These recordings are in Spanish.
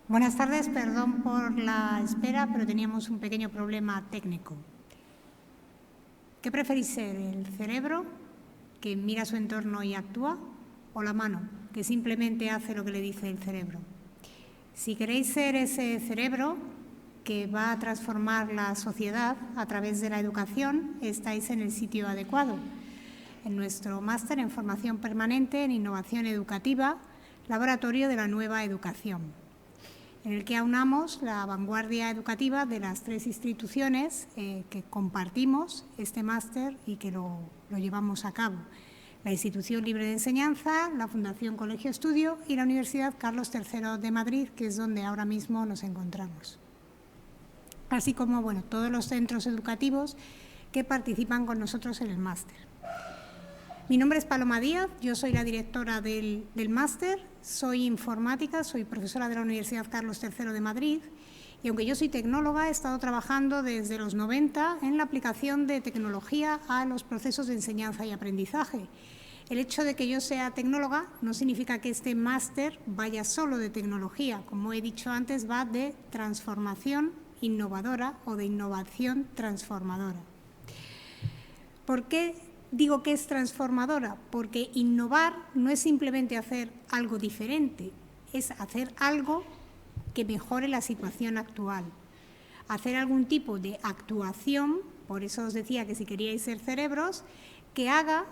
Buenas tardes, perdón por la espera, pero teníamos un pequeño problema técnico. ¿Qué preferís ser, el cerebro, que mira su entorno y actúa, o la mano, que simplemente hace lo que le dice el cerebro? Si queréis ser ese cerebro que va a transformar la sociedad a través de la educación, estáis en el sitio adecuado. En nuestro máster en formación permanente en innovación educativa, Laboratorio de la Nueva Educación, en el que aunamos la vanguardia educativa de las tres instituciones que compartimos este máster y que lo llevamos a cabo: la Institución Libre de Enseñanza, la Fundación Colegio Estudio y la Universidad Carlos III de Madrid, que es donde ahora mismo nos encontramos. Así como todos los centros educativos que participan con nosotros en el máster. Mi nombre es Paloma Díaz, yo soy la directora del máster, soy informática, soy profesora de la Universidad Carlos III de Madrid y aunque yo soy tecnóloga, he estado trabajando desde los 90 en la aplicación de tecnología a los procesos de enseñanza y aprendizaje. El hecho de que yo sea tecnóloga no significa que este máster vaya solo de tecnología, como he dicho antes, va de transformación innovadora o de innovación transformadora. ¿Por qué digo que es transformadora? Porque innovar no es simplemente hacer algo diferente, es hacer algo que mejore la situación actual. Hacer algún tipo de actuación, por eso os decía que si queríais ser cerebros, que haga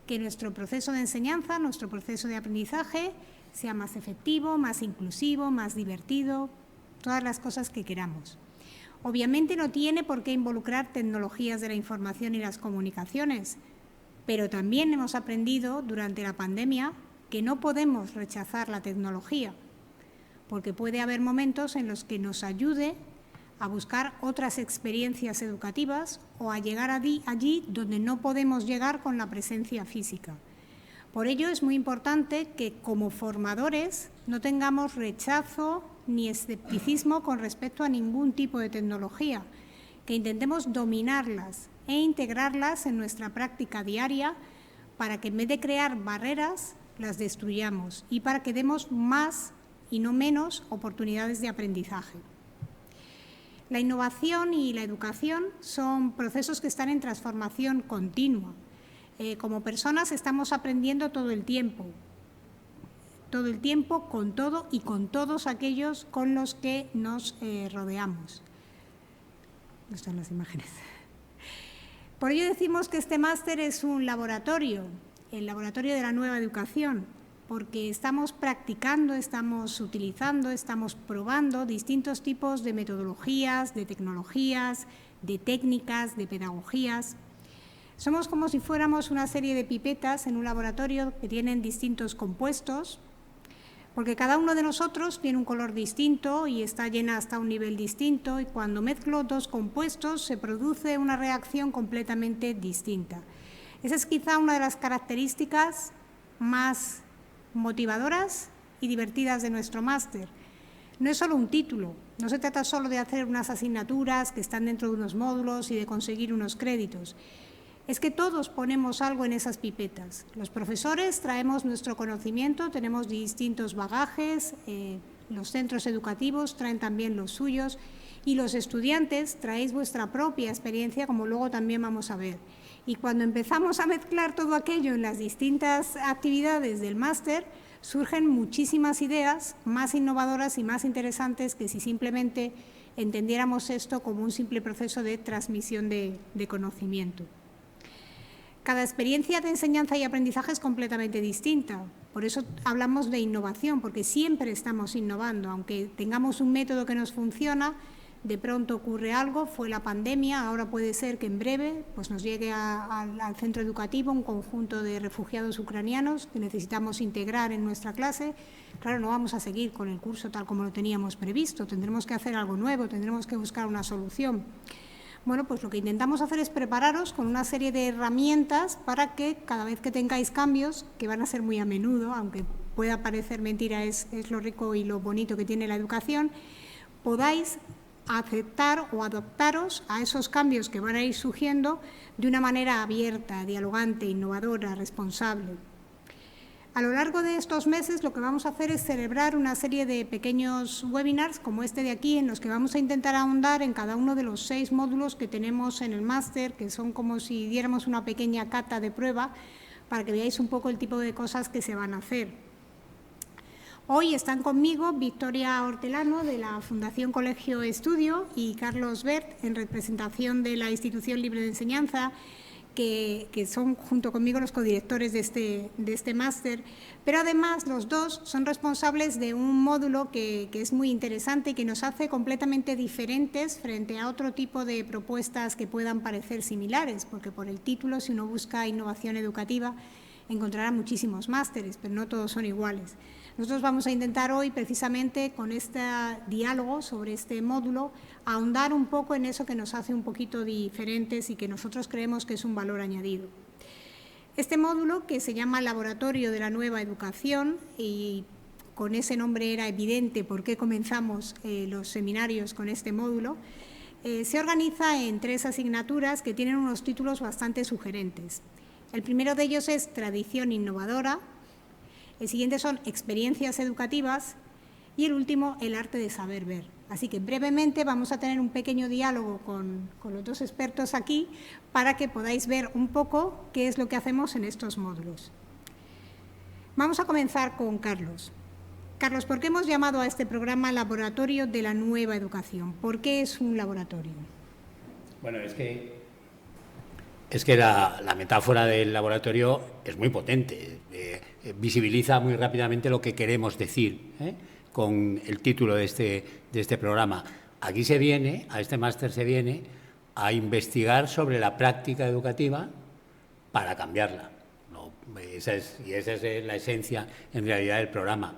que nuestro proceso de enseñanza, nuestro proceso de aprendizaje sea más efectivo, más inclusivo, más divertido, todas las cosas que queramos. Obviamente no tiene por qué involucrar tecnologías de la información y las comunicaciones, pero también hemos aprendido durante la pandemia que no podemos rechazar la tecnología, porque puede haber momentos en los que nos ayude a buscar otras experiencias educativas o a llegar allí donde no podemos llegar con la presencia física. Por ello es muy importante que como formadores no tengamos rechazo ni escepticismo con respecto a ningún tipo de tecnología, que intentemos dominarlas e integrarlas en nuestra práctica diaria para que en vez de crear barreras, las destruyamos y para que demos más y no menos oportunidades de aprendizaje. La innovación y la educación son procesos que están en transformación continua. Como personas estamos aprendiendo todo el tiempo con todo y con todos aquellos con los que nos rodeamos. No están las imágenes. Por ello decimos que este máster es un laboratorio, el laboratorio de la nueva educación, porque estamos practicando, estamos utilizando, estamos probando distintos tipos de metodologías, de tecnologías, de técnicas, de pedagogías. Somos como si fuéramos una serie de pipetas en un laboratorio que tienen distintos compuestos, porque cada uno de nosotros tiene un color distinto y está llena hasta un nivel distinto, y cuando mezclo dos compuestos se produce una reacción completamente distinta. Esa es quizá una de las características más motivadoras y divertidas de nuestro máster. No es solo un título, no se trata solo de hacer unas asignaturas que están dentro de unos módulos y de conseguir unos créditos. Es que todos ponemos algo en esas pipetas. Los profesores traemos nuestro conocimiento, tenemos distintos bagajes, los centros educativos traen también los suyos y los estudiantes traéis vuestra propia experiencia, como luego también vamos a ver. Y cuando empezamos a mezclar todo aquello en las distintas actividades del máster, surgen muchísimas ideas más innovadoras y más interesantes que si simplemente entendiéramos esto como un simple proceso de transmisión de conocimiento. Cada experiencia de enseñanza y aprendizaje es completamente distinta. Por eso hablamos de innovación, porque siempre estamos innovando. Aunque tengamos un método que nos funciona, de pronto ocurre algo, fue la pandemia, ahora puede ser que en breve nos llegue al centro educativo un conjunto de refugiados ucranianos que necesitamos integrar en nuestra clase. Claro, no vamos a seguir con el curso tal como lo teníamos previsto, tendremos que hacer algo nuevo, tendremos que buscar una solución. Bueno, pues lo que intentamos hacer es prepararos con una serie de herramientas para que cada vez que tengáis cambios, que van a ser muy a menudo, aunque pueda parecer mentira, es lo rico y lo bonito que tiene la educación, podáis a aceptar o adaptaros a esos cambios que van a ir surgiendo de una manera abierta, dialogante, innovadora, responsable. A lo largo de estos meses lo que vamos a hacer es celebrar una serie de pequeños webinars como este de aquí, en los que vamos a intentar ahondar en cada uno de los 6 módulos que tenemos en el máster, que son como si diéramos una pequeña cata de prueba para que veáis un poco el tipo de cosas que se van a hacer. Hoy están conmigo Victoria Hortelano, de la Fundación Colegio Estudio, y Carlos Bert, en representación de la Institución Libre de Enseñanza, que son junto conmigo los codirectores de este máster, pero además los dos son responsables de un módulo que es muy interesante y que nos hace completamente diferentes frente a otro tipo de propuestas que puedan parecer similares, porque por el título, si uno busca innovación educativa, encontrará muchísimos másteres, pero no todos son iguales. Nosotros vamos a intentar hoy, precisamente con este diálogo sobre este módulo, ahondar un poco en eso que nos hace un poquito diferentes y que nosotros creemos que es un valor añadido. Este módulo, que se llama Laboratorio de la Nueva Educación, y con ese nombre era evidente por qué comenzamos los seminarios con este módulo, se organiza en 3 asignaturas que tienen unos títulos bastante sugerentes. El primero de ellos es Tradición Innovadora, el siguiente son Experiencias Educativas y el último, El Arte de Saber Ver. Así que brevemente vamos a tener un pequeño diálogo con los 2 expertos aquí para que podáis ver un poco qué es lo que hacemos en estos módulos. Vamos a comenzar con Carlos. Carlos, ¿por qué hemos llamado a este programa Laboratorio de la Nueva Educación? ¿Por qué es un laboratorio? Bueno, es que la metáfora del laboratorio es muy potente, visibiliza muy rápidamente lo que queremos decir con el título de este programa. Aquí a este máster se viene a investigar sobre la práctica educativa para cambiarla. Esa es la esencia, en realidad, del programa.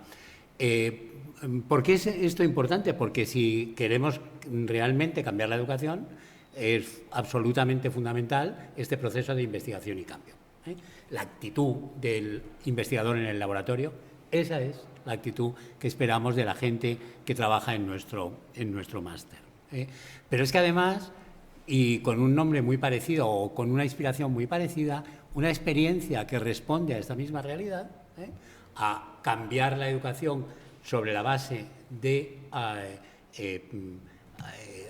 ¿Por qué es esto importante? Porque si queremos realmente cambiar la educación, es absolutamente fundamental este proceso de investigación y cambio. La actitud del investigador en el laboratorio, esa es la actitud que esperamos de la gente que trabaja en nuestro máster. Pero es que además, y con un nombre muy parecido o con una inspiración muy parecida, una experiencia que responde a esta misma realidad, a cambiar la educación sobre la base de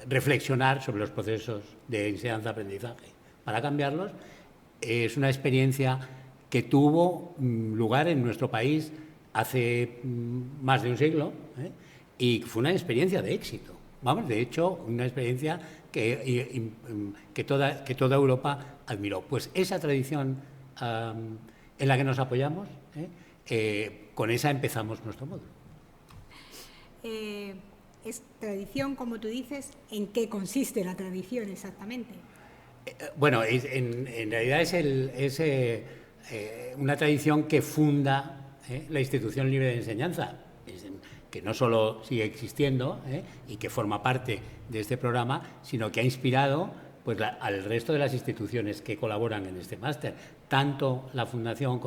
reflexionar sobre los procesos de enseñanza-aprendizaje para cambiarlos, es una experiencia que tuvo lugar en nuestro país hace más de un siglo y fue una experiencia de éxito. De hecho, una experiencia que toda Europa admiró. Pues esa tradición en la que nos apoyamos, con esa empezamos nuestro módulo. Es tradición, como tú dices. ¿En qué consiste la tradición exactamente? Bueno, en realidad es una tradición que funda la Institución Libre de Enseñanza, que no solo sigue existiendo y que forma parte de este programa, sino que ha inspirado pues, al resto de las instituciones que colaboran en este máster. Tanto la Fundación,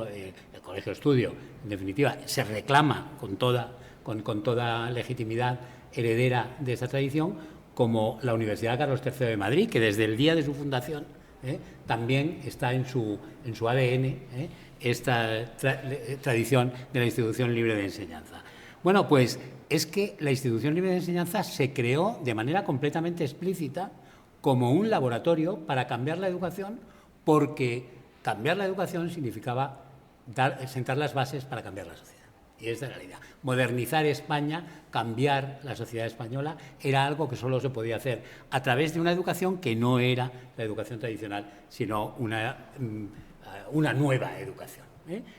el Colegio Estudio, en definitiva, se reclama con toda legitimidad heredera de esa tradición, como la Universidad Carlos III de Madrid, que desde el día de su fundación también está en su ADN esta tradición de la Institución Libre de Enseñanza. Bueno, pues es que la Institución Libre de Enseñanza se creó de manera completamente explícita como un laboratorio para cambiar la educación, porque cambiar la educación significaba sentar las bases para cambiar la sociedad. Y esta era la idea. Modernizar España, cambiar la sociedad española, era algo que solo se podía hacer a través de una educación que no era la educación tradicional, sino una nueva educación.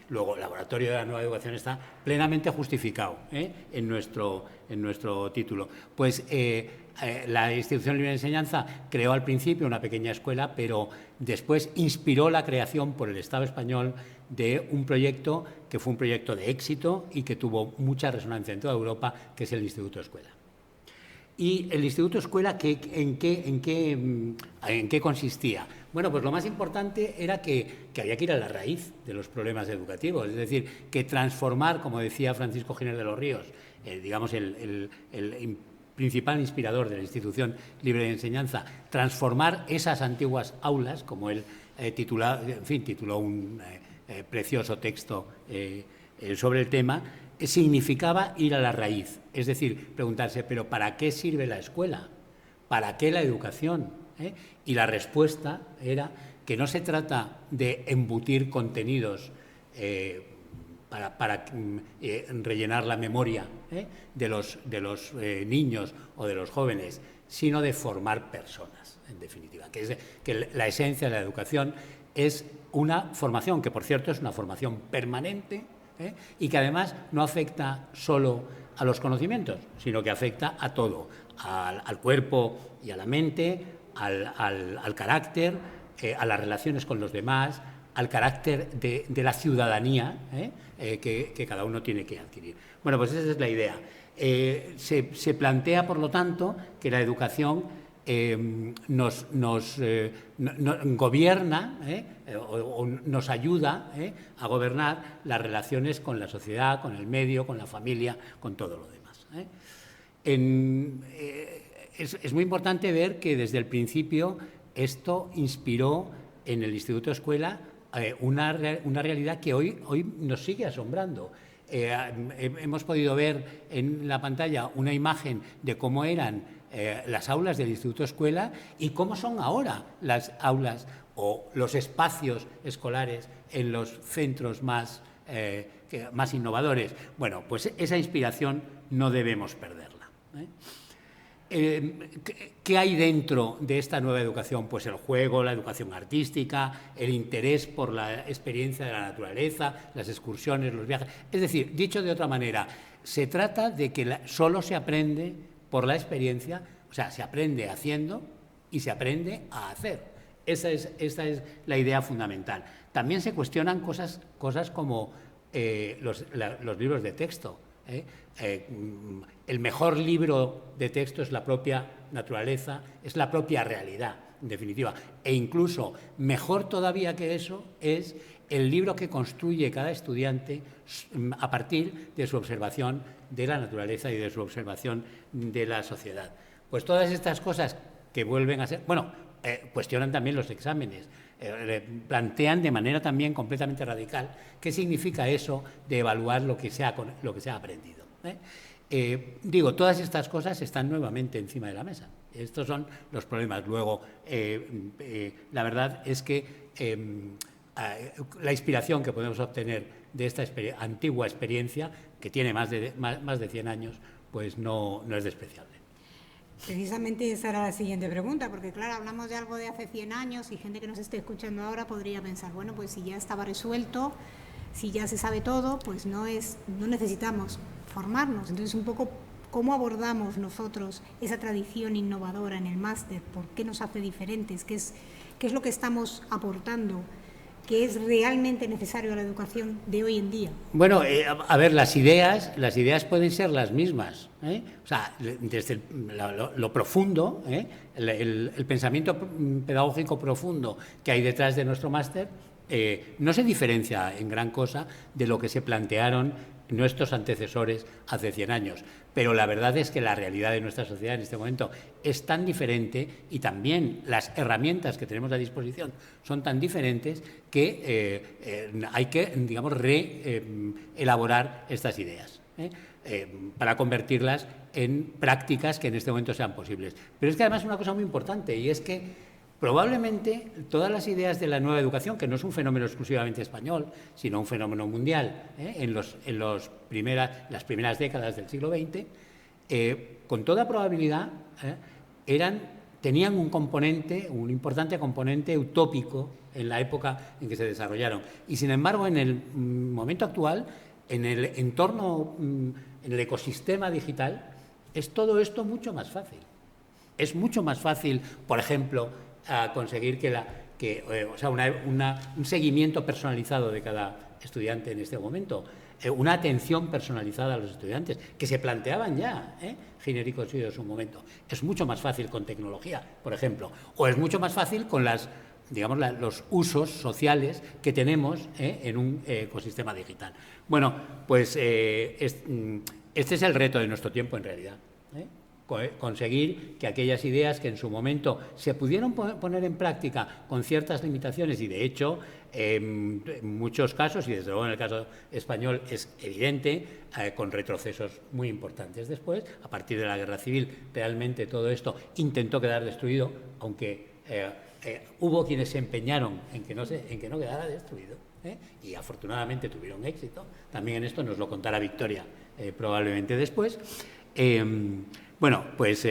Luego, el Laboratorio de la Nueva Educación está plenamente justificado en nuestro título. Pues la Institución Libre de Enseñanza creó al principio una pequeña escuela, pero después inspiró la creación por el Estado español de un proyecto que fue un proyecto de éxito y que tuvo mucha resonancia en toda Europa, que es el Instituto Escuela. ¿Y el Instituto Escuela en qué consistía? Bueno, pues lo más importante era que había que ir a la raíz de los problemas educativos, es decir, que transformar, como decía Francisco Giner de los Ríos, digamos, el principal inspirador de la institución libre de enseñanza, transformar esas antiguas aulas, como él tituló un precioso texto sobre el tema, significaba ir a la raíz, es decir, preguntarse, ¿pero para qué sirve la escuela? ¿Para qué la educación? Y la respuesta era que no se trata de embutir contenidos para rellenar la memoria de los niños o de los jóvenes, sino de formar personas, en definitiva. Que la esencia de la educación es una formación, que por cierto es una formación permanente, y que además no afecta solo a los conocimientos, sino que afecta a todo, al cuerpo y a la mente, al carácter, a las relaciones con los demás, al carácter de la ciudadanía que cada uno tiene que adquirir. Bueno, pues esa es la idea. Se plantea, por lo tanto, que la educación nos gobierna o nos ayuda a gobernar las relaciones con la sociedad, con el medio, con la familia, con todo lo demás. Es muy importante ver que desde el principio esto inspiró en el Instituto Escuela una realidad que hoy nos sigue asombrando. Hemos podido ver en la pantalla una imagen de cómo eran las aulas del Instituto Escuela y cómo son ahora las aulas o los espacios escolares en los centros más innovadores. Bueno, pues esa inspiración no debemos perderla. ¿Qué hay dentro de esta nueva educación? Pues el juego, la educación artística, el interés por la experiencia de la naturaleza, las excursiones, los viajes. Es decir, dicho de otra manera, se trata de que solo se aprende por la experiencia, o sea, se aprende haciendo y se aprende a hacer. Esta es la idea fundamental. También se cuestionan cosas como los libros de texto. El mejor libro de texto es la propia naturaleza, es la propia realidad, en definitiva. E incluso, mejor todavía que eso, es el libro que construye cada estudiante a partir de su observación de la naturaleza y de su observación de la sociedad. Pues todas estas cosas que vuelven a ser... Bueno, cuestionan también los exámenes. Plantean de manera también completamente radical qué significa eso de evaluar lo que se ha aprendido. Digo, todas estas cosas están nuevamente encima de la mesa. Estos son los problemas. Luego, la verdad es que la inspiración que podemos obtener de esta antigua experiencia, que tiene más de 100 años, pues no es despreciable. Precisamente esa era la siguiente pregunta, porque claro, hablamos de algo de hace 100 años y gente que nos esté escuchando ahora podría pensar, bueno, pues si ya estaba resuelto, si ya se sabe todo, pues no necesitamos formarnos. Entonces, un poco, ¿cómo abordamos nosotros esa tradición innovadora en el máster? ¿Por qué nos hace diferentes? ¿Qué es lo que estamos aportando? ¿Qué es realmente necesario a la educación de hoy en día? Bueno, a ver, las ideas pueden ser las mismas. O sea, desde lo profundo, el pensamiento pedagógico profundo que hay detrás de nuestro máster no se diferencia en gran cosa de lo que se plantearon nuestros antecesores hace 100 años. Pero la verdad es que la realidad de nuestra sociedad en este momento es tan diferente y también las herramientas que tenemos a disposición son tan diferentes que hay que, digamos, elaborar estas ideas para convertirlas en prácticas que en este momento sean posibles. Pero es que además una cosa muy importante, y es que probablemente todas las ideas de la nueva educación, que no es un fenómeno exclusivamente español, sino un fenómeno mundial en las primeras décadas del siglo XX, con toda probabilidad tenían un importante componente utópico en la época en que se desarrollaron. Y sin embargo, en el momento actual, en el entorno, en el ecosistema digital, es todo esto mucho más fácil. Es mucho más fácil, por ejemplo, a conseguir un seguimiento personalizado de cada estudiante en este momento, una atención personalizada a los estudiantes, que se planteaban ya Giner y Cossio en su momento. Es mucho más fácil con tecnología, por ejemplo, o es mucho más fácil con los usos sociales que tenemos en un ecosistema digital. Bueno, pues este es el reto de nuestro tiempo en realidad. conseguir que aquellas ideas que en su momento se pudieron poner en práctica con ciertas limitaciones, y de hecho en muchos casos, y desde luego en el caso español es evidente, con retrocesos muy importantes después, a partir de la Guerra Civil, realmente todo esto intentó quedar destruido, aunque hubo quienes se empeñaron en que no quedara destruido, y afortunadamente tuvieron éxito. También en esto nos lo contará Victoria probablemente después. Bueno, pues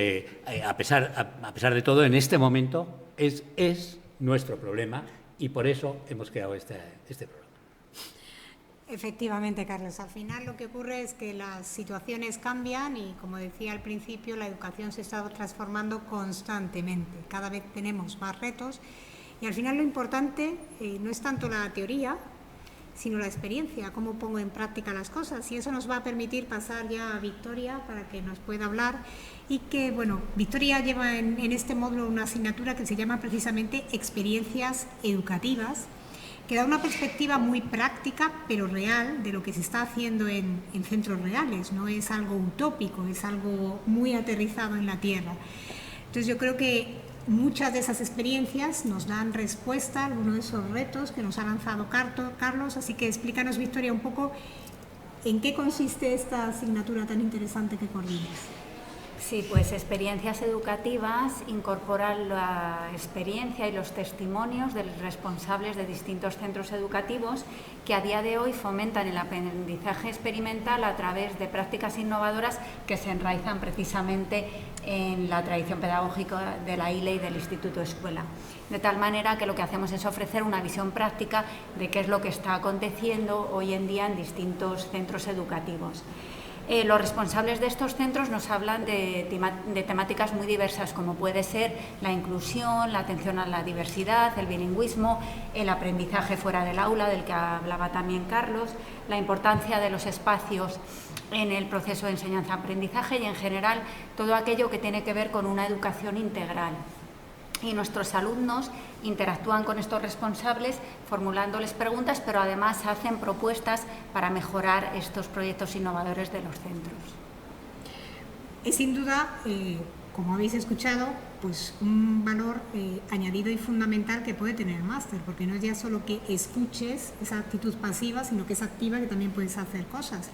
a pesar de todo, en este momento es nuestro problema, y por eso hemos creado este programa. Efectivamente, Carlos. Al final lo que ocurre es que las situaciones cambian y, como decía al principio, la educación se está transformando constantemente. Cada vez tenemos más retos y al final lo importante no es tanto la teoría, sino la experiencia, cómo pongo en práctica las cosas. Y eso nos va a permitir pasar ya a Victoria para que nos pueda hablar. Y que, bueno, Victoria lleva en este módulo una asignatura que se llama precisamente Experiencias Educativas, que da una perspectiva muy práctica, pero real, de lo que se está haciendo en centros reales. No es algo utópico, es algo muy aterrizado en la tierra. Entonces yo creo que muchas de esas experiencias nos dan respuesta a algunos de esos retos que nos ha lanzado Carlos, así que explícanos, Victoria, un poco en qué consiste esta asignatura tan interesante que coordinas. Sí, pues Experiencias Educativas incorporan la experiencia y los testimonios de los responsables de distintos centros educativos que a día de hoy fomentan el aprendizaje experimental a través de prácticas innovadoras que se enraizan precisamente en la tradición pedagógica de la ILE y del Instituto Escuela. De tal manera que lo que hacemos es ofrecer una visión práctica de qué es lo que está aconteciendo hoy en día en distintos centros educativos. Los responsables de estos centros nos hablan de temáticas muy diversas, como puede ser la inclusión, la atención a la diversidad, el bilingüismo, el aprendizaje fuera del aula, del que hablaba también Carlos, la importancia de los espacios en el proceso de enseñanza-aprendizaje y, en general, todo aquello que tiene que ver con una educación integral. Y nuestros alumnos interactúan con estos responsables formulándoles preguntas, pero además hacen propuestas para mejorar estos proyectos innovadores de los centros. Es sin duda, como habéis escuchado, pues un valor añadido y fundamental que puede tener el máster, porque no es ya solo que escuches esa actitud pasiva, sino que es activa, que también puedes hacer cosas.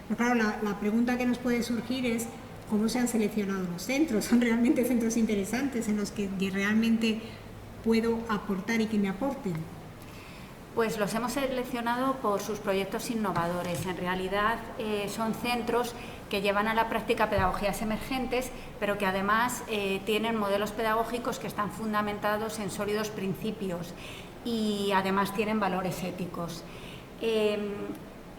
Pero claro, la pregunta que nos puede surgir es: ¿cómo se han seleccionado los centros? ¿Son realmente centros interesantes en los que realmente puedo aportar y que me aporten? Pues los hemos seleccionado por sus proyectos innovadores. En realidad son centros que llevan a la práctica pedagogías emergentes, pero que además tienen modelos pedagógicos que están fundamentados en sólidos principios y además tienen valores éticos.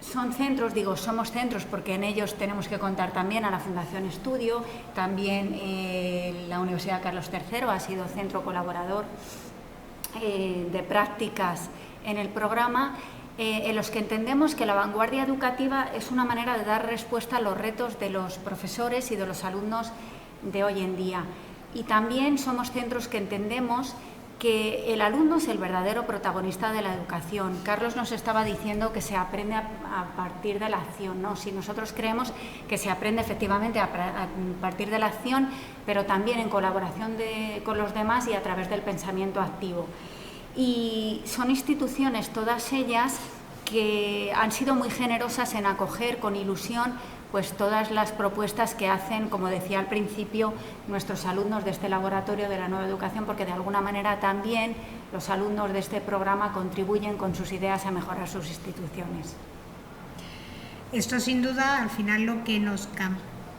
Son centros, somos centros porque en ellos tenemos que contar también a la Fundación Estudio, también la Universidad Carlos III ha sido centro colaborador de prácticas en el programa, en los que entendemos que la vanguardia educativa es una manera de dar respuesta a los retos de los profesores y de los alumnos de hoy en día. Y también somos centros que entendemos que el alumno es el verdadero protagonista de la educación. Carlos nos estaba diciendo que se aprende a partir de la acción, ¿no? Si nosotros creemos que se aprende efectivamente a partir de la acción, pero también en colaboración con los demás y a través del pensamiento activo. Y son instituciones, todas ellas, que han sido muy generosas en acoger con ilusión pues todas las propuestas que hacen, como decía al principio, nuestros alumnos de este laboratorio de la nueva educación, porque de alguna manera también los alumnos de este programa contribuyen con sus ideas a mejorar sus instituciones. Esto sin duda al final lo que nos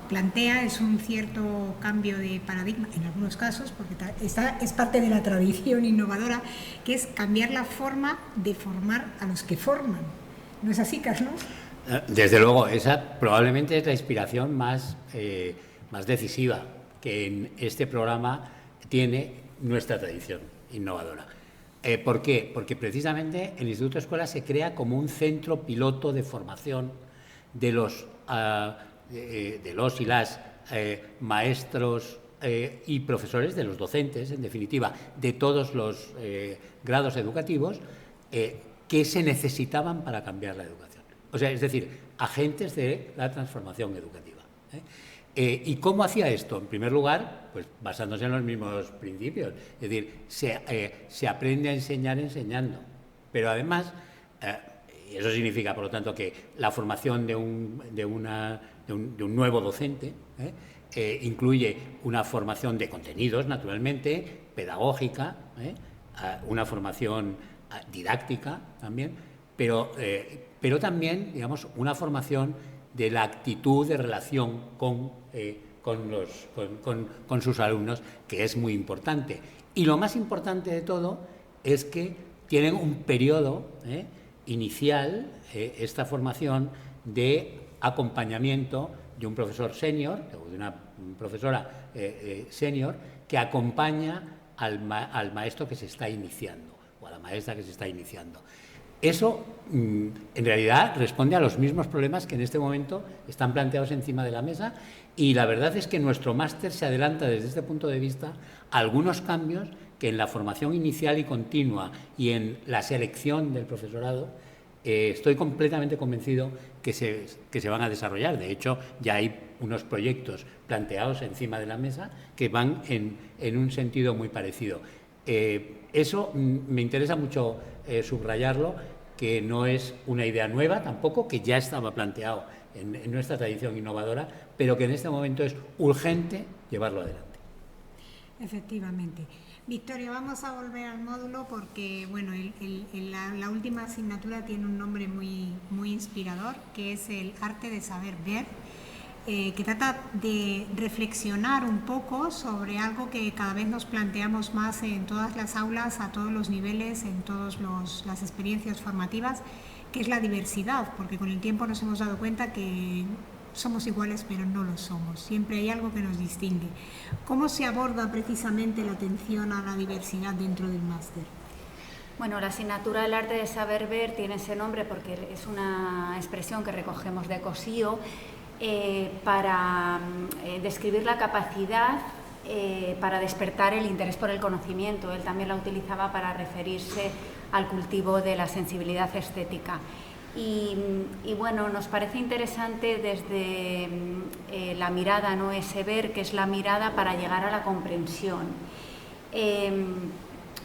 plantea es un cierto cambio de paradigma, en algunos casos, porque es parte de la tradición innovadora, que es cambiar la forma de formar a los que forman. ¿No es así, Carlos? Desde luego, esa probablemente es la inspiración más decisiva que en este programa tiene nuestra tradición innovadora. ¿Por qué? Porque precisamente el Instituto Escuela se crea como un centro piloto de formación de los y las maestros y profesores, de los docentes, en definitiva, de todos los grados educativos que se necesitaban para cambiar la educación. O sea, es decir, agentes de la transformación educativa. ¿Y cómo hacía esto? En primer lugar, pues basándose en los mismos principios. Es decir, se aprende a enseñar enseñando. Pero además, y eso significa, por lo tanto, que la formación de un nuevo docente incluye una formación de contenidos, naturalmente, pedagógica, una formación didáctica también, pero también, digamos, una formación de la actitud de relación con sus alumnos, que es muy importante. Y lo más importante de todo es que tienen un periodo inicial, esta formación, de acompañamiento de un profesor senior o de una profesora senior que acompaña al maestro que se está iniciando o a la maestra que se está iniciando. Eso, en realidad, responde a los mismos problemas que en este momento están planteados encima de la mesa, y la verdad es que nuestro máster se adelanta desde este punto de vista a algunos cambios que en la formación inicial y continua y en la selección del profesorado estoy completamente convencido que se van a desarrollar. De hecho, ya hay unos proyectos planteados encima de la mesa que van en un sentido muy parecido. Eso me interesa mucho subrayarlo, que no es una idea nueva tampoco, que ya estaba planteado en nuestra tradición innovadora, pero que en este momento es urgente llevarlo adelante. Efectivamente. Victoria, vamos a volver al módulo porque bueno, la última asignatura tiene un nombre muy inspirador, que es el arte de saber ver, que trata de reflexionar un poco sobre algo que cada vez nos planteamos más en todas las aulas, a todos los niveles, en todas las experiencias formativas, que es la diversidad, porque con el tiempo nos hemos dado cuenta que somos iguales, pero no lo somos. Siempre hay algo que nos distingue. ¿Cómo se aborda precisamente la atención a la diversidad dentro del máster? Bueno, la asignatura del arte de saber ver tiene ese nombre porque es una expresión que recogemos de Cosío, para describir la capacidad para despertar el interés por el conocimiento. Él también la utilizaba para referirse al cultivo de la sensibilidad estética. Y bueno, nos parece interesante desde la mirada, ¿no? Ese ver, que es la mirada para llegar a la comprensión.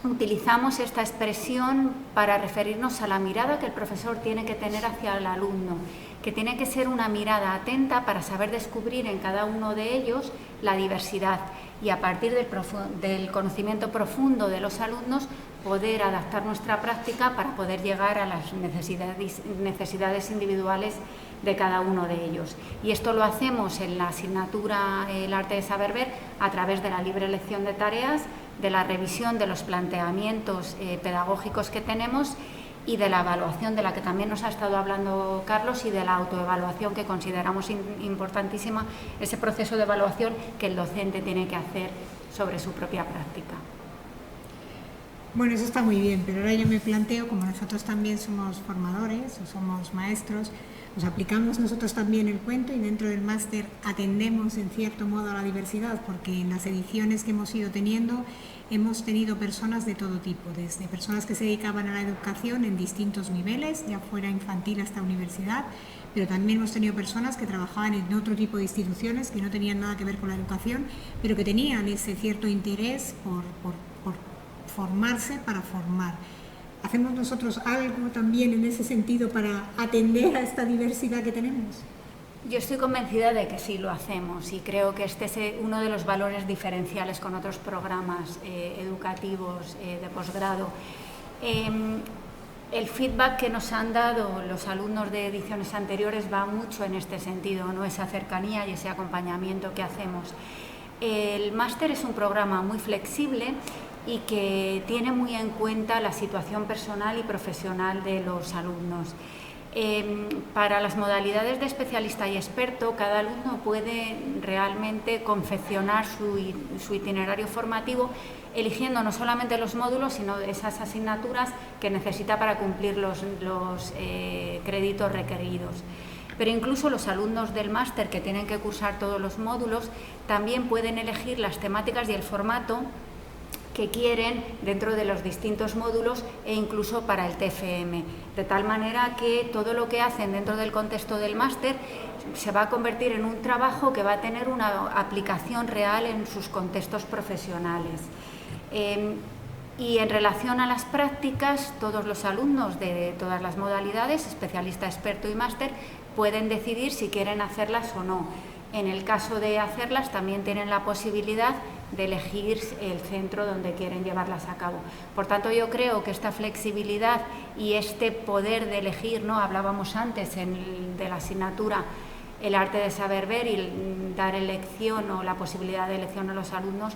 Utilizamos esta expresión para referirnos a la mirada que el profesor tiene que tener hacia el alumno, que tiene que ser una mirada atenta para saber descubrir en cada uno de ellos la diversidad y a partir del conocimiento profundo de los alumnos poder adaptar nuestra práctica para poder llegar a las necesidades individuales de cada uno de ellos. Y esto lo hacemos en la asignatura El arte de saber ver a través de la libre elección de tareas, de la revisión de los planteamientos pedagógicos que tenemos y de la evaluación, de la que también nos ha estado hablando Carlos, y de la autoevaluación, que consideramos importantísima, ese proceso de evaluación que el docente tiene que hacer sobre su propia práctica. Bueno, eso está muy bien, pero ahora yo me planteo, como nosotros también somos formadores o somos maestros, nos aplicamos nosotros también el cuento y dentro del máster atendemos en cierto modo a la diversidad, porque en las ediciones que hemos ido teniendo hemos tenido personas de todo tipo, desde personas que se dedicaban a la educación en distintos niveles, ya fuera infantil hasta universidad, pero también hemos tenido personas que trabajaban en otro tipo de instituciones que no tenían nada que ver con la educación, pero que tenían ese cierto interés por formarse para formar. ¿Hacemos nosotros algo también en ese sentido para atender a esta diversidad que tenemos? Yo estoy convencida de que sí lo hacemos, y creo que este es uno de los valores diferenciales con otros programas educativos de posgrado. El feedback que nos han dado los alumnos de ediciones anteriores va mucho en este sentido, ¿no? Esa cercanía y ese acompañamiento que hacemos. El máster es un programa muy flexible y que tiene muy en cuenta la situación personal y profesional de los alumnos. Para las modalidades de especialista y experto, cada alumno puede realmente confeccionar su itinerario formativo, eligiendo no solamente los módulos, sino esas asignaturas que necesita para cumplir los créditos requeridos. Pero incluso los alumnos del máster, que tienen que cursar todos los módulos, también pueden elegir las temáticas y el formato que quieren dentro de los distintos módulos e incluso para el TFM, de tal manera que todo lo que hacen dentro del contexto del máster se va a convertir en un trabajo que va a tener una aplicación real en sus contextos profesionales. Y en relación a las prácticas, todos los alumnos de todas las modalidades, especialista, experto y máster, pueden decidir si quieren hacerlas o no. En el caso de hacerlas, también tienen la posibilidad de elegir el centro donde quieren llevarlas a cabo. Por tanto, yo creo que esta flexibilidad y este poder de elegir, ¿no? Hablábamos antes de la asignatura el arte de saber ver y dar elección o la posibilidad de elección a los alumnos,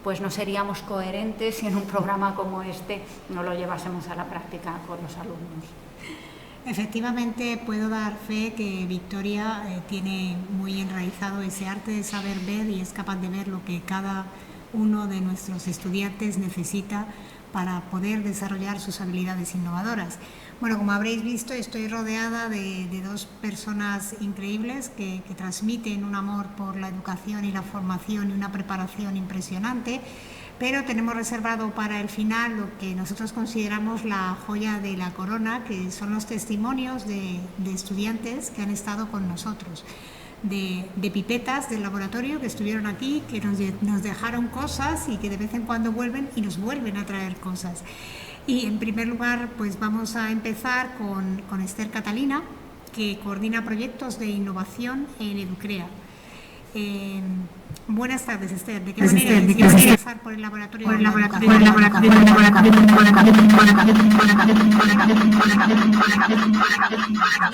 pues no seríamos coherentes si en un programa como este no lo llevásemos a la práctica con los alumnos. Efectivamente, puedo dar fe que Victoria tiene muy enraizado ese arte de saber ver y es capaz de ver lo que cada uno de nuestros estudiantes necesita para poder desarrollar sus habilidades innovadoras. Bueno, como habréis visto, estoy rodeada de dos personas increíbles que transmiten un amor por la educación y la formación y una preparación impresionante, pero tenemos reservado para el final lo que nosotros consideramos la joya de la corona, que son los testimonios de estudiantes que han estado con nosotros, de pipetas del laboratorio que estuvieron aquí, que nos dejaron cosas y que de vez en cuando vuelven y nos vuelven a traer cosas. Y en primer lugar, pues vamos a empezar con Esther Catalina, que coordina proyectos de innovación en Educrea. Buenas tardes, Esther. ¿De qué manera decidiste pasar por el laboratorio de educación?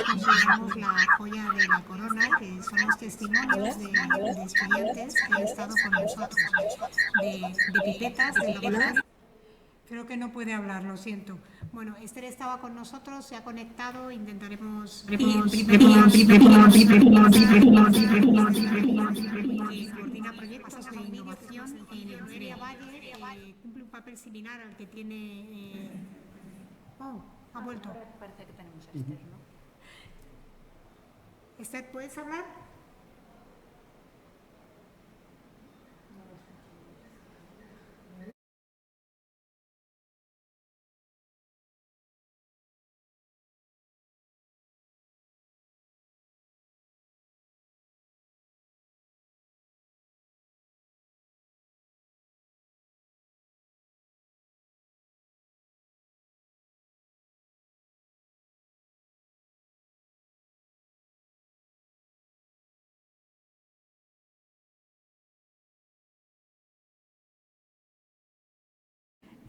Consideramos la joya de la corona, que son los testimonios de estudiantes que han estado con nosotros, de pipetas del laboratorio. Creo que no puede hablar, lo siento. Bueno, Esther estaba con nosotros, se ha conectado, intentaremos... coordina proyectos de innovación en Educrea Valle, cumple un papel similar al que tiene... ha vuelto. Parece que tenemos a Esther, ¿no? Esther, ¿puedes hablar?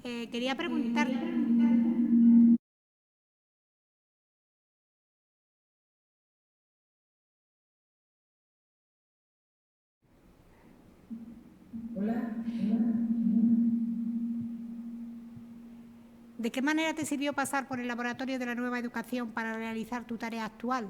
Quería preguntar... ¿De qué manera te sirvió pasar por el laboratorio de la nueva educación para realizar tu tarea actual?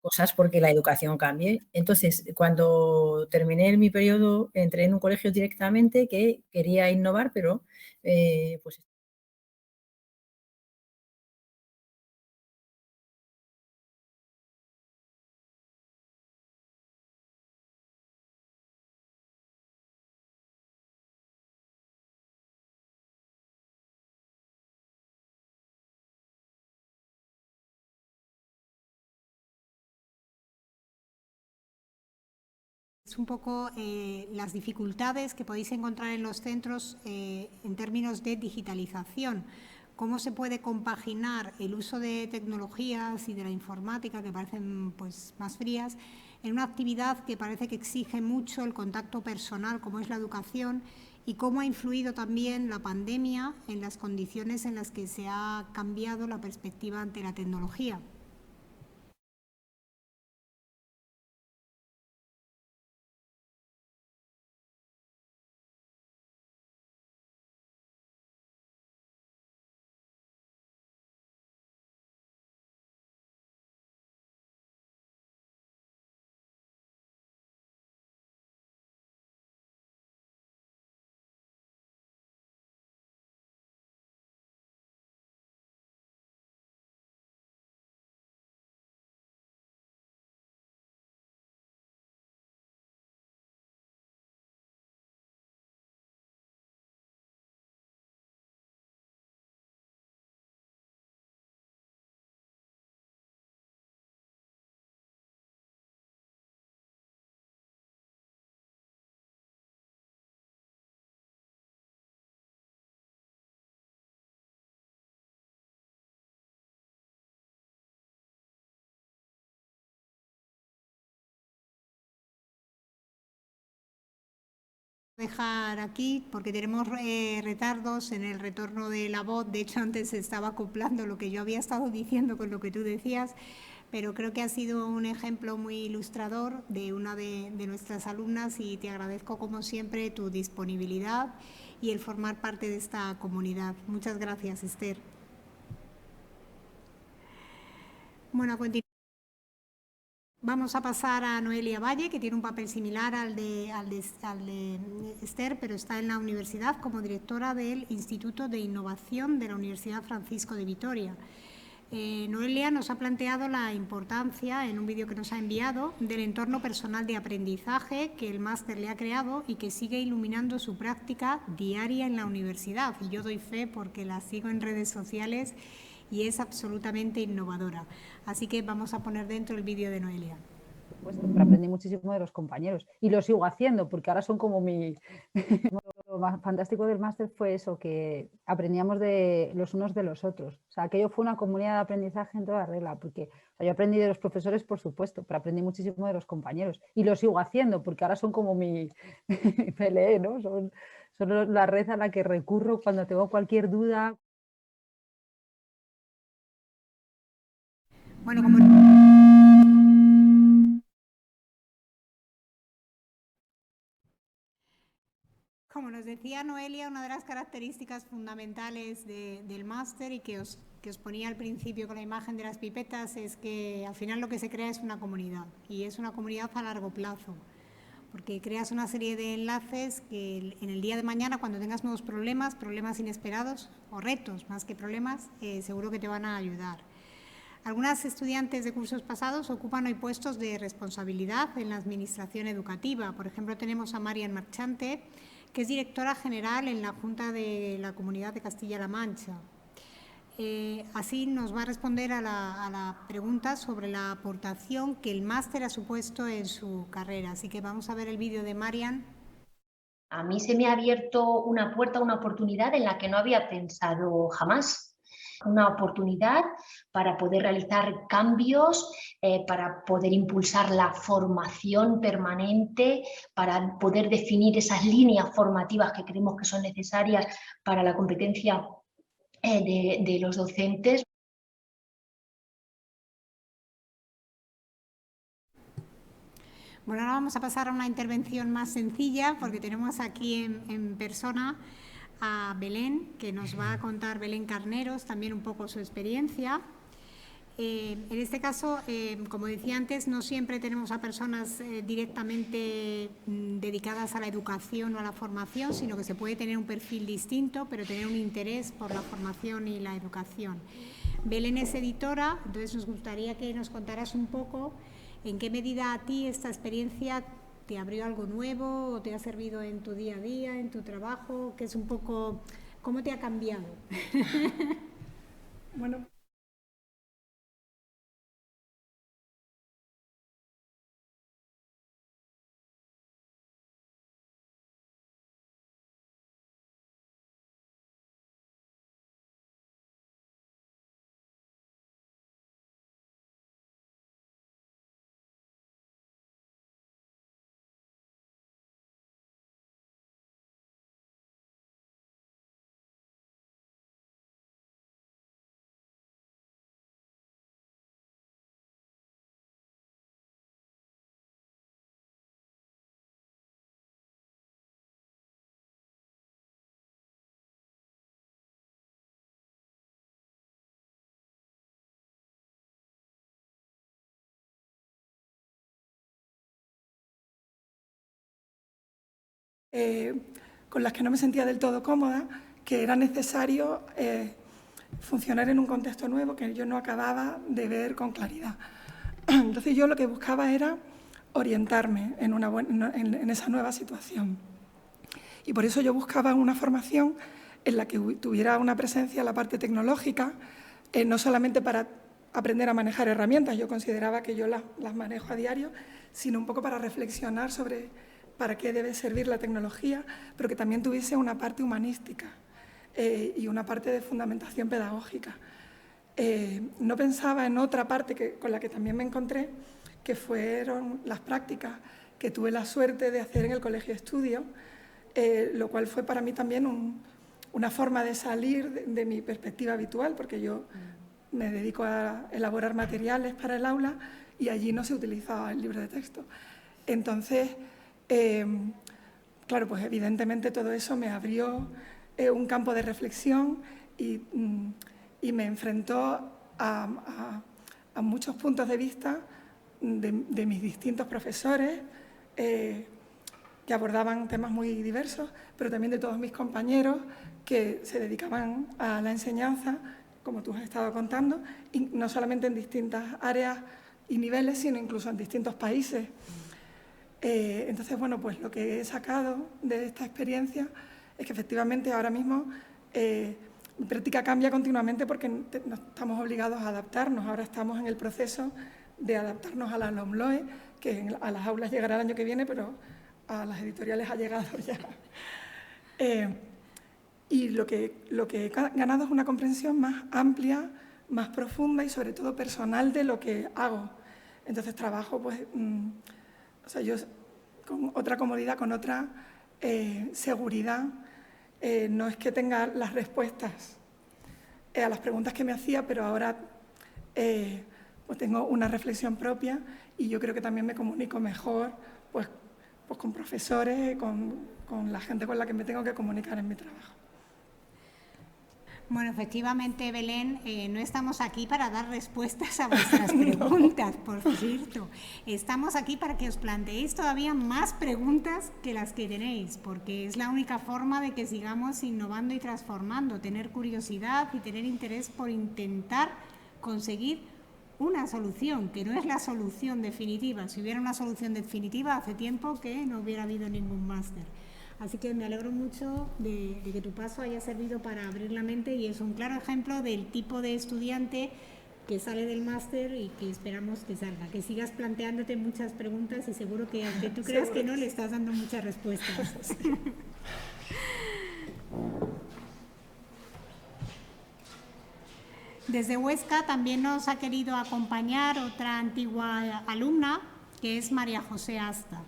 Cosas porque la educación cambie. Entonces, cuando terminé mi periodo, entré en un colegio directamente que quería innovar, pero pues Es un poco las dificultades que podéis encontrar en los centros en términos de digitalización. ¿Cómo se puede compaginar el uso de tecnologías y de la informática, que parecen pues, más frías, en una actividad que parece que exige mucho el contacto personal, como es la educación, y cómo ha influido también la pandemia en las condiciones en las que se ha cambiado la perspectiva ante la tecnología? Dejar aquí porque tenemos retardos en el retorno de la voz. De hecho, antes se estaba acoplando lo que yo había estado diciendo con lo que tú decías, pero creo que ha sido un ejemplo muy ilustrador de una de nuestras alumnas y te agradezco como siempre tu disponibilidad y el formar parte de esta comunidad. Muchas gracias, Esther. Bueno, a continuación vamos a pasar a Noelia Valle, que tiene un papel similar al de Esther, pero está en la universidad como directora del Instituto de Innovación de la Universidad Francisco de Vitoria. Noelia nos ha planteado la importancia, en un vídeo que nos ha enviado, del entorno personal de aprendizaje que el máster le ha creado y que sigue iluminando su práctica diaria en la universidad. Y yo doy fe porque la sigo en redes sociales y es absolutamente innovadora. Así que vamos a poner dentro el vídeo de Noelia. Pues aprendí muchísimo de los compañeros y lo sigo haciendo porque ahora son como mi... Lo más fantástico del máster fue eso, que aprendíamos de los unos de los otros. O sea, aquello fue una comunidad de aprendizaje en toda regla, porque yo aprendí de los profesores, por supuesto, pero aprendí muchísimo de los compañeros y lo sigo haciendo porque ahora son como mi PLE, ¿no? Son la red a la que recurro cuando tengo cualquier duda. Bueno, como nos decía Noelia, una de las características fundamentales del máster y que os ponía al principio con la imagen de las pipetas es que al final lo que se crea es una comunidad y es una comunidad a largo plazo, porque creas una serie de enlaces que en el día de mañana, cuando tengas nuevos problemas inesperados o retos más que problemas, seguro que te van a ayudar. Algunas estudiantes de cursos pasados ocupan hoy puestos de responsabilidad en la administración educativa. Por ejemplo, tenemos a Marian Marchante, que es directora general en la Junta de la Comunidad de Castilla-La Mancha. Así nos va a responder a la pregunta sobre la aportación que el máster ha supuesto en su carrera. Así que vamos a ver el vídeo de Marian. A mí se me ha abierto una puerta, una oportunidad en la que no había pensado jamás. Una oportunidad para poder realizar cambios, para poder impulsar la formación permanente, para poder definir esas líneas formativas que creemos que son necesarias para la competencia de los docentes. Bueno, ahora vamos a pasar a una intervención más sencilla porque tenemos aquí en persona a Belén, que nos va a contar, Belén Carneros, también un poco su experiencia. En este caso, como decía antes, no siempre tenemos a personas directamente dedicadas a la educación o a la formación, sino que se puede tener un perfil distinto, pero tener un interés por la formación y la educación. Belén es editora, entonces nos gustaría que nos contaras un poco en qué medida a ti esta experiencia ¿te abrió algo nuevo o te ha servido en tu día a día, en tu trabajo? Que es un poco, ¿cómo te ha cambiado? Bueno. Con las que no me sentía del todo cómoda, que era necesario funcionar en un contexto nuevo que yo no acababa de ver con claridad. Entonces yo lo que buscaba era orientarme en esa nueva situación. Y por eso yo buscaba una formación en la que tuviera una presencia en la parte tecnológica, no solamente para aprender a manejar herramientas, yo consideraba que yo las manejo a diario, sino un poco para reflexionar sobre para qué debe servir la tecnología, pero que también tuviese una parte humanística y una parte de fundamentación pedagógica. No pensaba en otra parte con la que también me encontré, que fueron las prácticas que tuve la suerte de hacer en el Colegio de Estudios, lo cual fue para mí también una forma de salir de mi perspectiva habitual, porque yo me dedico a elaborar materiales para el aula y allí no se utilizaba el libro de texto. Entonces, claro, pues evidentemente todo eso me abrió un campo de reflexión y me enfrentó a muchos puntos de vista de mis distintos profesores que abordaban temas muy diversos, pero también de todos mis compañeros que se dedicaban a la enseñanza, como tú has estado contando, y no solamente en distintas áreas y niveles, sino incluso en distintos países. Entonces, bueno, pues lo que he sacado de esta experiencia es que efectivamente ahora mismo mi práctica cambia continuamente porque no estamos obligados a adaptarnos. Ahora estamos en el proceso de adaptarnos a la LOMLOE, que a las aulas llegará el año que viene, pero a las editoriales ha llegado ya. Y lo que he ganado es una comprensión más amplia, más profunda y sobre todo personal de lo que hago. Entonces trabajo, pues, o sea, yo con otra comodidad, con otra seguridad. No es que tenga las respuestas a las preguntas que me hacía, pero ahora pues tengo una reflexión propia y yo creo que también me comunico mejor pues con profesores, con la gente con la que me tengo que comunicar en mi trabajo. Bueno, efectivamente, Belén, no estamos aquí para dar respuestas a vuestras preguntas, por cierto. Estamos aquí para que os planteéis todavía más preguntas que las que tenéis, porque es la única forma de que sigamos innovando y transformando, tener curiosidad y tener interés por intentar conseguir una solución, que no es la solución definitiva. Si hubiera una solución definitiva, hace tiempo que no hubiera habido ningún máster. Así que me alegro mucho de que tu paso haya servido para abrir la mente y es un claro ejemplo del tipo de estudiante que sale del máster y que esperamos que salga. Que sigas planteándote muchas preguntas y seguro que aunque tú creas que no, le estás dando muchas respuestas. Desde Huesca también nos ha querido acompañar otra antigua alumna, que es María José Asta.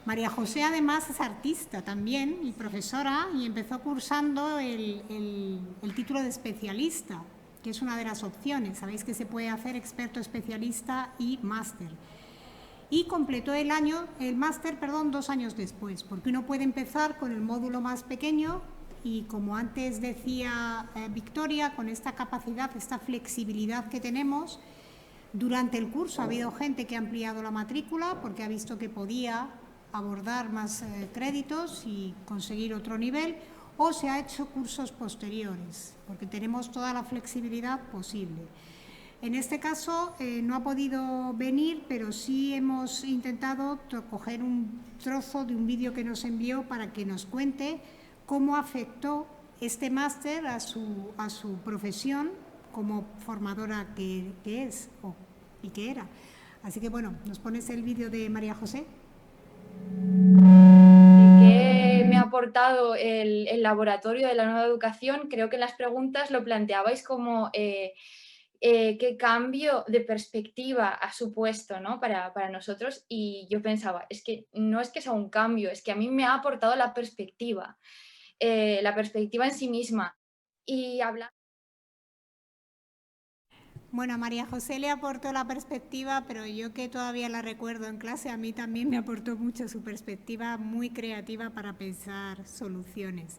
María José además es artista también y profesora y empezó cursando el título de especialista, que es una de las opciones. Sabéis que se puede hacer experto especialista y máster. Y completó el máster 2 años después, porque uno puede empezar con el módulo más pequeño y, como antes decía Victoria, con esta capacidad, esta flexibilidad que tenemos, durante el curso ha habido gente que ha ampliado la matrícula porque ha visto que podía abordar más créditos y conseguir otro nivel, o se ha hecho cursos posteriores, porque tenemos toda la flexibilidad posible. En este caso no ha podido venir, pero sí hemos intentado coger un trozo de un vídeo que nos envió para que nos cuente cómo afectó este máster a su profesión como formadora que es y que era. Así que bueno, ¿nos pones el vídeo de María José? ¿Qué me ha aportado el laboratorio de la nueva educación? Creo que en las preguntas lo planteabais como qué cambio de perspectiva ha supuesto, ¿no? para nosotros, y yo pensaba, es que no es que sea un cambio, es que a mí me ha aportado la perspectiva en sí misma. Y habla. Bueno, a María José le aportó la perspectiva, pero yo que todavía la recuerdo en clase, a mí también me aportó mucho su perspectiva muy creativa para pensar soluciones.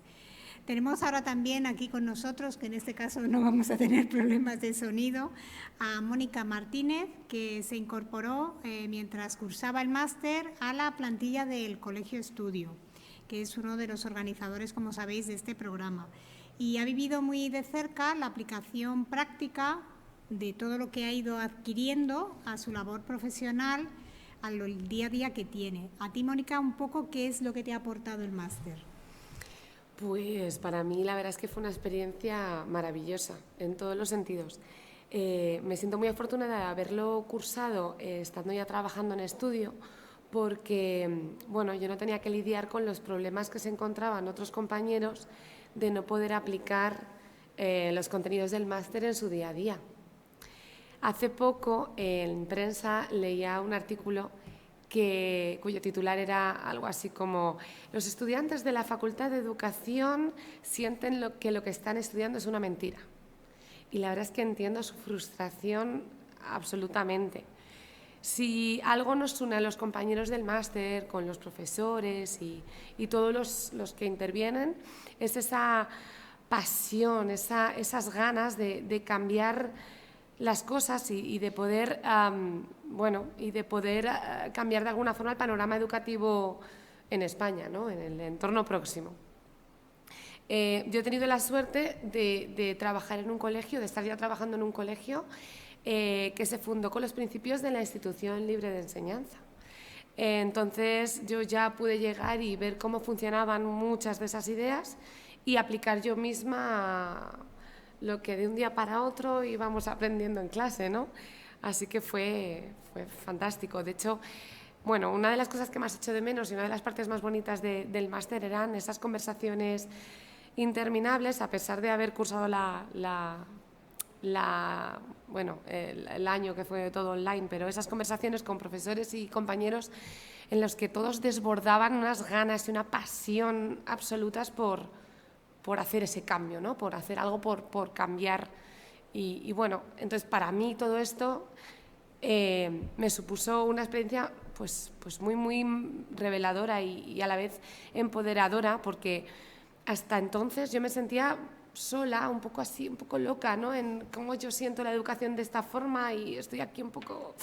Tenemos ahora también aquí con nosotros, que en este caso no vamos a tener problemas de sonido, a Mónica Martínez, que se incorporó mientras cursaba el máster a la plantilla del Colegio Estudio, que es uno de los organizadores, como sabéis, de este programa. Y ha vivido muy de cerca la aplicación práctica de todo lo que ha ido adquiriendo a su labor profesional, al día a día que tiene. A ti, Mónica, un poco, ¿qué es lo que te ha aportado el máster? Pues para mí la verdad es que fue una experiencia maravillosa en todos los sentidos. Me siento muy afortunada de haberlo cursado estando ya trabajando en estudio, porque bueno, yo no tenía que lidiar con los problemas que se encontraban otros compañeros de no poder aplicar los contenidos del máster en su día a día. Hace poco en prensa leía un artículo cuyo titular era algo así como: los estudiantes de la Facultad de Educación sienten que lo que están estudiando es una mentira. Y la verdad es que entiendo su frustración absolutamente. Si algo nos une a los compañeros del máster, con los profesores y todos los que intervienen, es esa pasión, esas ganas de cambiar las cosas y de poder, cambiar de alguna forma el panorama educativo en España, ¿no? En el entorno próximo. Yo he tenido la suerte de trabajar en un colegio, de estar ya trabajando en un colegio que se fundó con los principios de la Institución Libre de Enseñanza. Entonces yo ya pude llegar y ver cómo funcionaban muchas de esas ideas y aplicar yo misma lo que de un día para otro íbamos aprendiendo en clase, ¿no? Así que fue fantástico. De hecho, bueno, una de las cosas que más echo de menos y una de las partes más bonitas del máster eran esas conversaciones interminables, a pesar de haber cursado el año que fue todo online, pero esas conversaciones con profesores y compañeros en los que todos desbordaban unas ganas y una pasión absolutas por hacer ese cambio, ¿no? Por hacer algo, por cambiar. Y bueno, entonces para mí todo esto me supuso una experiencia pues muy, muy reveladora y a la vez empoderadora, porque hasta entonces yo me sentía sola, un poco así, un poco loca, ¿no? En cómo yo siento la educación de esta forma y estoy aquí un poco,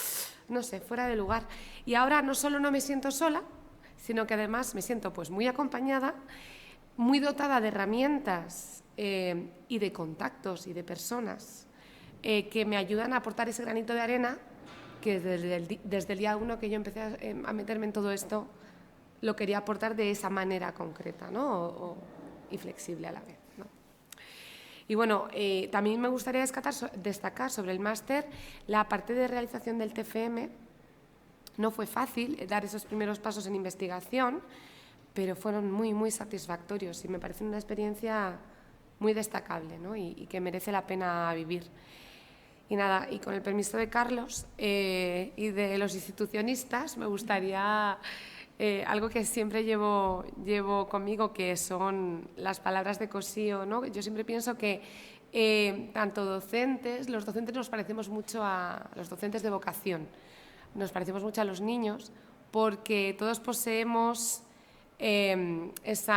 no sé, fuera de lugar. Y ahora no solo no me siento sola, sino que además me siento pues muy acompañada, muy dotada de herramientas y de contactos y de personas que me ayudan a aportar ese granito de arena que desde el día 1 que yo empecé a meterme en todo esto lo quería aportar de esa manera concreta, ¿no? Y flexible a la vez, ¿no? Y bueno, también me gustaría destacar sobre el máster la parte de realización del TFM. No fue fácil dar esos primeros pasos en investigación, pero fueron muy, muy satisfactorios y me parece una experiencia muy destacable, ¿no? y que merece la pena vivir. Y nada, y con el permiso de Carlos y de los institucionistas, me gustaría algo que siempre llevo conmigo, que son las palabras de Cosío, ¿no? Yo siempre pienso que tanto los docentes nos parecemos mucho a los docentes de vocación, nos parecemos mucho a los niños, porque todos poseemos ese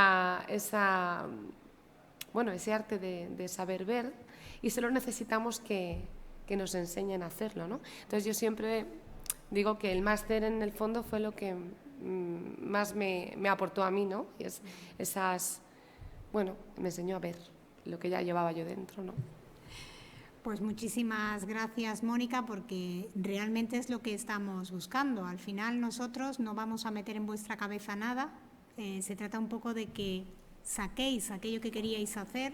arte de saber ver y solo necesitamos que nos enseñen a hacerlo, ¿no? Entonces yo siempre digo que el máster en el fondo fue lo que más me aportó a mí, ¿no? Y me enseñó a ver lo que ya llevaba yo dentro, ¿no? Pues muchísimas gracias, Mónica, porque realmente es lo que estamos buscando. Al final nosotros no vamos a meter en vuestra cabeza nada, se trata un poco de que saquéis aquello que queríais hacer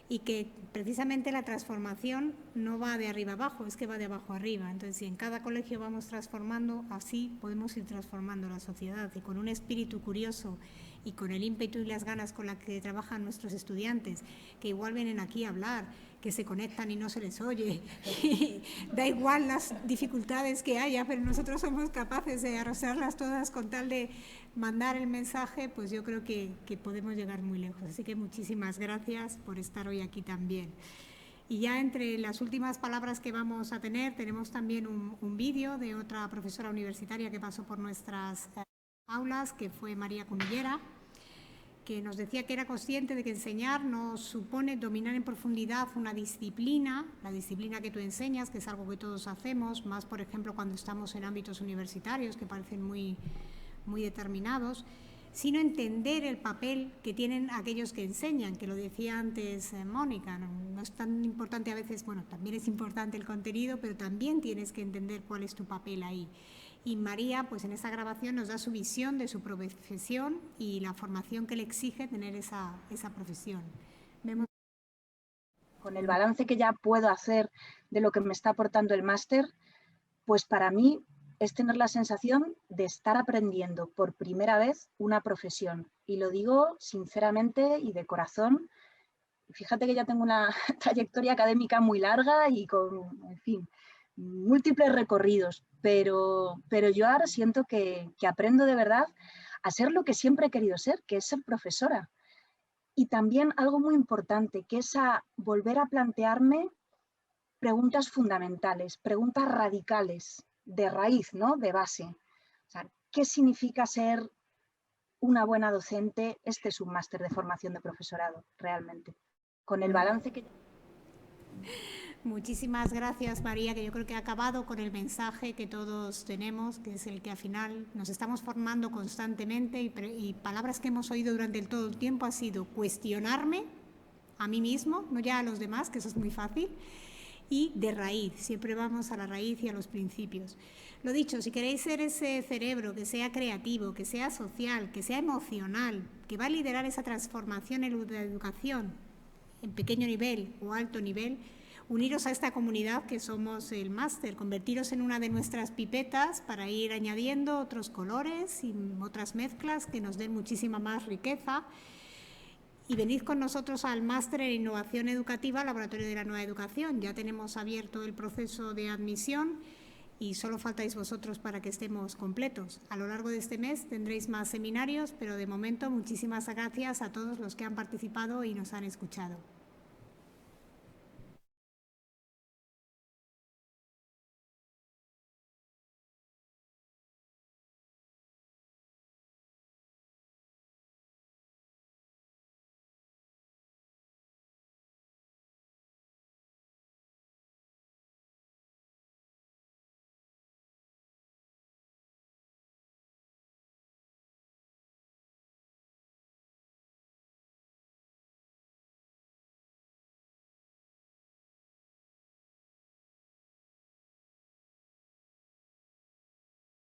y que precisamente la transformación no va de arriba abajo, es que va de abajo arriba. Entonces, si en cada colegio vamos transformando, así podemos ir transformando la sociedad, y con un espíritu curioso y con el ímpetu y las ganas con las que trabajan nuestros estudiantes, que igual vienen aquí a hablar, que se conectan y no se les oye, y da igual las dificultades que haya, pero nosotros somos capaces de arrostrarlas todas con tal de mandar el mensaje, pues yo creo que podemos llegar muy lejos. Así que muchísimas gracias por estar hoy aquí también. Y ya entre las últimas palabras que vamos a tener, tenemos también un vídeo de otra profesora universitaria que pasó por nuestras aulas, que fue María Cunillera, que nos decía que era consciente de que enseñar nos supone dominar en profundidad una disciplina, la disciplina que tú enseñas, que es algo que todos hacemos, más por ejemplo cuando estamos en ámbitos universitarios que parecen muy determinados, sino entender el papel que tienen aquellos que enseñan, que lo decía antes Mónica, no es tan importante a veces, bueno, también es importante el contenido, pero también tienes que entender cuál es tu papel ahí. Y María, pues en esta grabación nos da su visión de su profesión y la formación que le exige tener esa profesión. Vemos. Con el balance que ya puedo hacer de lo que me está aportando el máster, pues para mí es tener la sensación de estar aprendiendo por primera vez una profesión. Y lo digo sinceramente y de corazón. Fíjate que ya tengo una trayectoria académica muy larga y con, en fin, múltiples recorridos, pero yo ahora siento que aprendo de verdad a ser lo que siempre he querido ser, que es ser profesora. Y también algo muy importante, que es a volver a plantearme preguntas fundamentales, preguntas radicales, de raíz, ¿no? De base. O sea, ¿qué significa ser una buena docente? Este es un máster de formación de profesorado, realmente. Con el balance que... Muchísimas gracias, María, que yo creo que ha acabado con el mensaje que todos tenemos, que es el que al final nos estamos formando constantemente y palabras que hemos oído durante todo el tiempo ha sido cuestionarme a mí mismo, no ya a los demás, que eso es muy fácil, y de raíz, siempre vamos a la raíz y a los principios. Lo dicho, si queréis ser ese cerebro que sea creativo, que sea social, que sea emocional, que va a liderar esa transformación en la educación, en pequeño nivel o alto nivel, uniros a esta comunidad que somos el máster, convertiros en una de nuestras pipetas para ir añadiendo otros colores y otras mezclas que nos den muchísima más riqueza. Y venid con nosotros al máster en Innovación Educativa, Laboratorio de la Nueva Educación. Ya tenemos abierto el proceso de admisión y solo faltáis vosotros para que estemos completos. A lo largo de este mes tendréis más seminarios, pero de momento muchísimas gracias a todos los que han participado y nos han escuchado.